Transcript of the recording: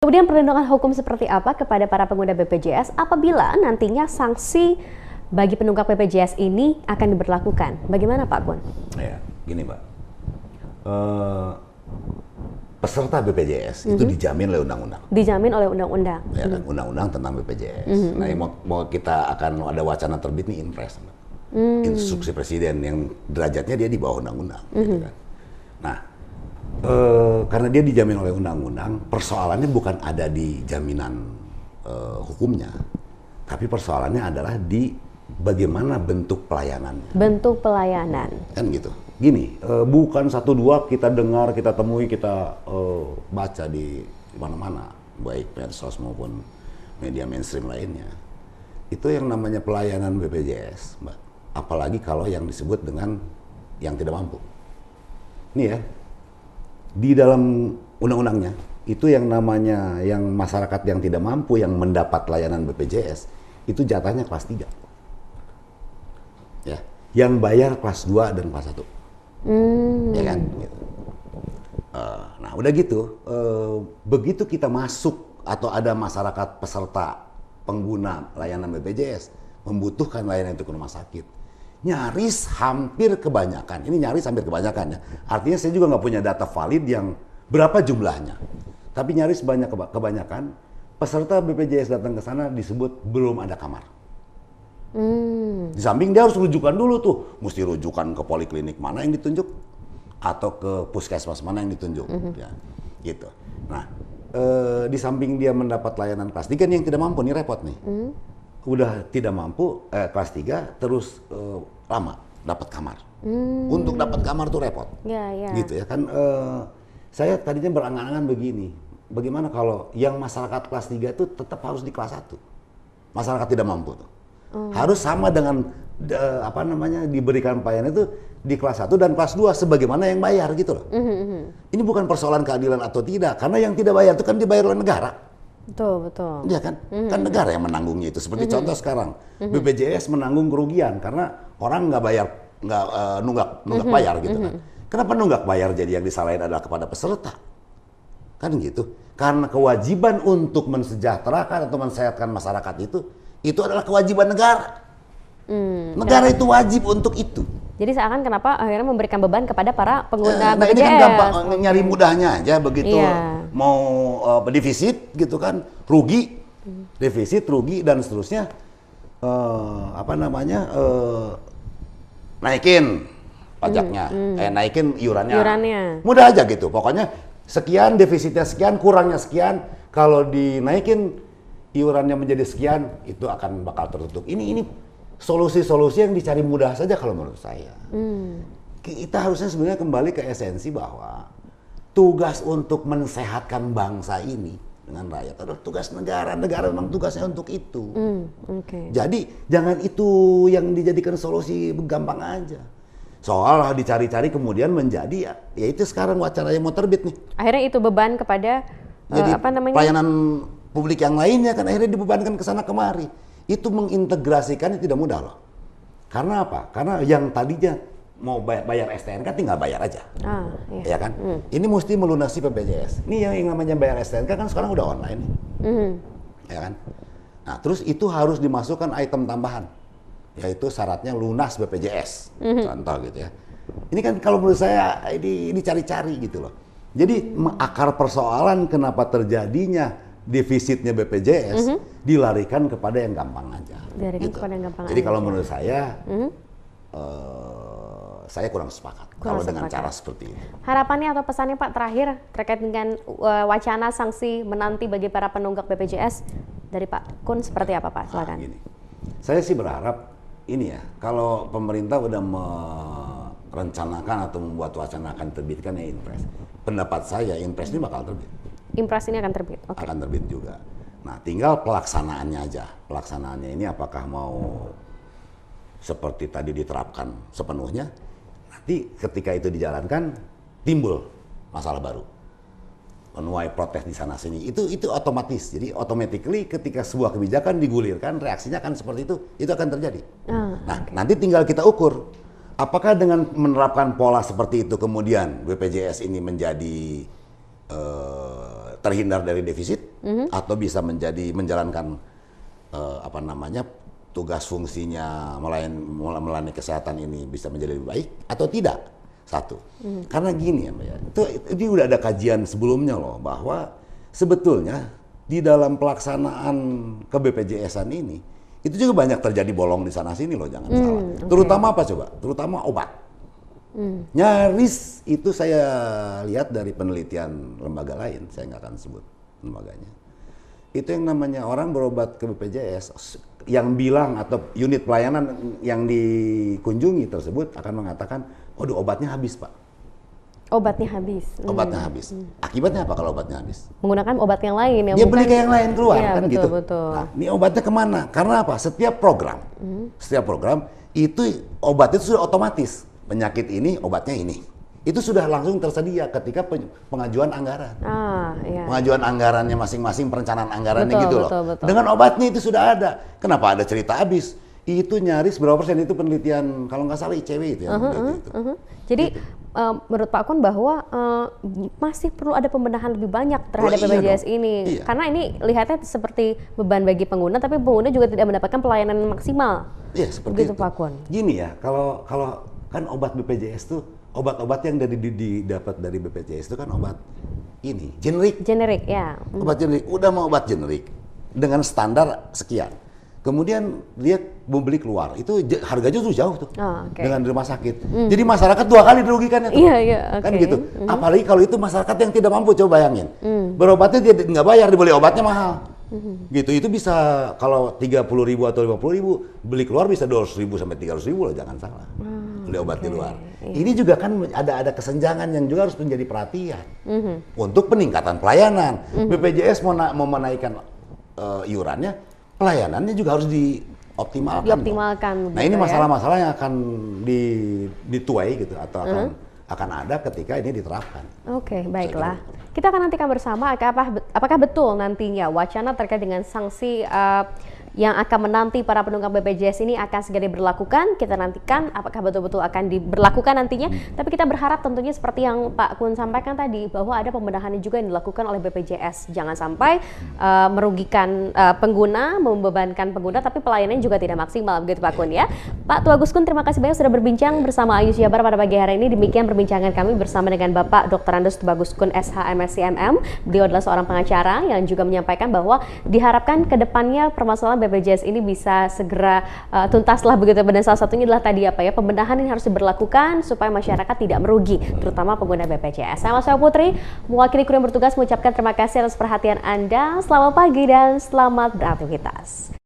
Kemudian perlindungan hukum seperti apa kepada para pengguna BPJS apabila nantinya sanksi bagi penunggak BPJS ini akan diberlakukan? Bagaimana Pak Kun? Ya, gini Mbak. Peserta BPJS itu dijamin oleh undang-undang. Dijamin oleh undang-undang. Ya kan, undang-undang tentang BPJS. Nah, yang mau kita akan ada wacana terbit nih Inpres, Mbak. Instruksi Presiden yang derajatnya dia di bawah undang-undang. Gitu kan. Nah, karena dia dijamin oleh undang-undang, persoalannya bukan ada di jaminan hukumnya, tapi persoalannya adalah di bagaimana bentuk pelayanannya. Bentuk pelayanan. Kan gitu. Gini, bukan satu dua kita dengar, kita temui, kita baca di mana-mana, baik medsos maupun media mainstream lainnya. Itu yang namanya pelayanan BPJS, Mbak. Apalagi kalau yang disebut dengan yang tidak mampu. Ini ya, di dalam undang-undangnya, itu yang namanya yang masyarakat yang tidak mampu yang mendapat layanan BPJS, itu jatahnya kelas 3. Ya, yang bayar kelas 2 dan kelas 1. Ya kan? Gitu. Nah, udah gitu, begitu kita masuk atau ada masyarakat peserta pengguna layanan BPJS membutuhkan layanan itu ke rumah sakit, nyaris hampir kebanyakan, ini nyaris hampir kebanyakan ya, artinya saya juga nggak punya data valid yang berapa jumlahnya, tapi nyaris kebanyakan peserta BPJS datang ke sana disebut belum ada kamar. Di samping dia harus rujukan dulu tuh, mesti rujukan ke poliklinik mana yang ditunjuk atau ke puskesmas mana yang ditunjuk, ya, gitu. Nah, di samping dia mendapat layanan kelas 3 nih yang tidak mampu nih repot nih. Udah tidak mampu kelas 3 terus lama dapat kamar. Untuk dapat kamar tuh repot. Gitu ya kan, saya tadinya berangan-angan begini. Bagaimana kalau yang masyarakat kelas 3 itu tetap harus di kelas 1. Masyarakat tidak mampu tuh. Harus sama dengan diberikan pelayanan itu di kelas 1 dan kelas 2 sebagaimana yang bayar gitu loh. Ini bukan persoalan keadilan atau tidak, karena yang tidak bayar itu kan dibayar oleh negara. Betul. Iya kan? Kan negara yang menanggungnya itu. Seperti contoh sekarang, BPJS menanggung kerugian karena orang nggak bayar, nunggak bayar gitu kan. Kenapa nunggak bayar jadi yang disalahin adalah kepada peserta? Kan gitu. Karena kewajiban untuk mensejahterakan atau mensehatkan masyarakat itu adalah kewajiban negara. Negara itu wajib untuk itu. Jadi seakan kenapa akhirnya memberikan beban kepada para pengguna BPJS. Ini kan gampang, nyari mudahnya aja begitu. Mau defisit gitu kan, rugi, defisit, rugi dan seterusnya. Naikin pajaknya, naikin iurannya. Mudah aja gitu. Pokoknya sekian, defisitnya sekian, kurangnya sekian. Kalau dinaikin iurannya menjadi sekian, itu akan bakal tertutup. Ini solusi-solusi yang dicari mudah saja kalau menurut saya. Kita harusnya sebenarnya kembali ke esensi bahwa tugas untuk mensehatkan bangsa ini dengan rakyat adalah tugas negara. Negara memang tugasnya untuk itu. Jadi jangan itu yang dijadikan solusi gampang aja. Soal dicari-cari kemudian menjadi ya itu sekarang wacana yang mau terbit nih. Akhirnya itu beban kepada pelayanan publik yang lainnya kan akhirnya dibebankan ke sana kemari. Itu mengintegrasikannya tidak mudah loh. Karena apa? Karena yang tadinya mau bayar STNK tinggal bayar aja. Ya kan? Ini mesti melunasi BPJS. Ini yang namanya bayar STNK kan sekarang udah online. Ya kan? Nah, terus itu harus dimasukkan item tambahan. Yaitu syaratnya lunas BPJS. Contoh gitu ya. Ini kan kalau menurut saya ini cari-cari gitu loh. Jadi akar persoalan kenapa terjadinya defisitnya BPJS dilarikan kepada yang gampang aja. Jadi kalau menurut saya, saya kurang sepakat kalau dengan cara seperti ini. Harapannya atau pesannya Pak terakhir terkait dengan wacana sanksi menanti bagi para penunggak BPJS dari Pak Kun seperti apa Pak? Silakan. Gini, saya sih berharap ini ya, kalau pemerintah udah merencanakan atau membuat wacana akan terbitkan ya Inpres. Pendapat saya Inpres ini bakal terbit. Impres ini akan terbit? Akan terbit juga. Nah, tinggal pelaksanaannya aja. Pelaksanaannya ini apakah mau seperti tadi diterapkan sepenuhnya, nanti ketika itu dijalankan, timbul masalah baru. Menuai protes di sana-sini. Itu otomatis. Jadi, automatically ketika sebuah kebijakan digulirkan, reaksinya akan seperti itu akan terjadi. Nah, nanti tinggal kita ukur. Apakah dengan menerapkan pola seperti itu kemudian BPJS ini menjadi terhindar dari defisit atau bisa menjalankan tugas fungsinya melayani kesehatan ini bisa menjadi lebih baik atau tidak. Satu. Karena gini ya Mbak ya, itu udah ada kajian sebelumnya loh bahwa sebetulnya di dalam pelaksanaan ke BPJS-an ini itu juga banyak terjadi bolong di sana sini loh, jangan salah. Terutama apa coba? Terutama obat. Nyaris itu saya lihat dari penelitian lembaga lain, saya nggak akan sebut lembaganya. Itu yang namanya orang berobat ke BPJS, yang bilang atau unit pelayanan yang dikunjungi tersebut akan mengatakan, waduh obatnya habis Pak. Obatnya habis. Obatnya habis. Akibatnya apa kalau obatnya habis? Menggunakan obat yang lain. Yang dia beli ke yang lain keluar, ya, kan betul, gitu. Betul. Nah, ini obatnya kemana? Karena apa? Setiap program itu obat itu sudah otomatis. Penyakit ini, obatnya ini. Itu sudah langsung tersedia ketika pengajuan anggaran. Iya. Pengajuan anggarannya masing-masing, perencanaan anggarannya betul, gitu betul, loh. Betul. Dengan obatnya itu sudah ada. Kenapa ada cerita habis? Itu nyaris berapa persen, itu penelitian kalau nggak salah ICW itu ya. Jadi menurut Pak Kun bahwa masih perlu ada pembenahan lebih banyak terhadap BPJS ini. Iya. Karena ini lihatnya seperti beban bagi pengguna, tapi pengguna juga tidak mendapatkan pelayanan maksimal. Iya, seperti itu. Pak Kun. Gini ya, kalau kan obat BPJS tuh, obat-obat yang didapat dari BPJS itu kan obat ini, generik. Generik, ya. Obat generik, udah mau obat generik dengan standar sekian. Kemudian dia mau beli keluar, itu harganya tuh jauh tuh dengan rumah sakit. Jadi masyarakat dua kali dirugikannya tuh. Iya, kan gitu. Apalagi kalau itu masyarakat yang tidak mampu, coba bayangin. Berobatnya dia nggak bayar, dibeli obatnya mahal. Gitu, itu bisa kalau 30.000 atau 50.000, beli keluar bisa 200.000 sampai 300.000 loh, jangan salah. Beli obat di luar. Ini juga kan ada kesenjangan yang juga harus menjadi perhatian untuk peningkatan pelayanan. BPJS mau menaikkan iurannya, pelayanannya juga harus dioptimalkan. Nah, ini masalah-masalah yang akan dituai gitu atau akan ada ketika ini diterapkan. Oke, baiklah. Kita akan nantikan bersama apakah betul nantinya wacana terkait dengan sanksi yang akan menanti para penunggak BPJS ini akan segera diberlakukan. Kita nantikan apakah betul-betul akan diberlakukan nantinya. Tapi kita berharap tentunya seperti yang Pak Kun sampaikan tadi, bahwa ada pembenahan juga yang dilakukan oleh BPJS. Jangan sampai merugikan pengguna, membebankan pengguna, tapi pelayanannya juga tidak maksimal, begitu Pak Kun ya. Pak Tuagus Kun, terima kasih banyak sudah berbincang bersama Ayus Jabar pada pagi hari ini. Demikian perbincangan kami bersama dengan Bapak Dr. Andes Tubagus Kun, SH, MSc, MM. Beliau adalah seorang pengacara yang juga menyampaikan bahwa diharapkan ke depannya permasalahan BPJS ini bisa segera tuntas lah begitu. Dan salah satunya adalah tadi pembenahan ini harus diberlakukan supaya masyarakat tidak merugi, terutama pengguna BPJS. Saya Mas Putri, mewakili kru yang bertugas mengucapkan terima kasih atas perhatian Anda. Selamat pagi dan selamat beraktivitas.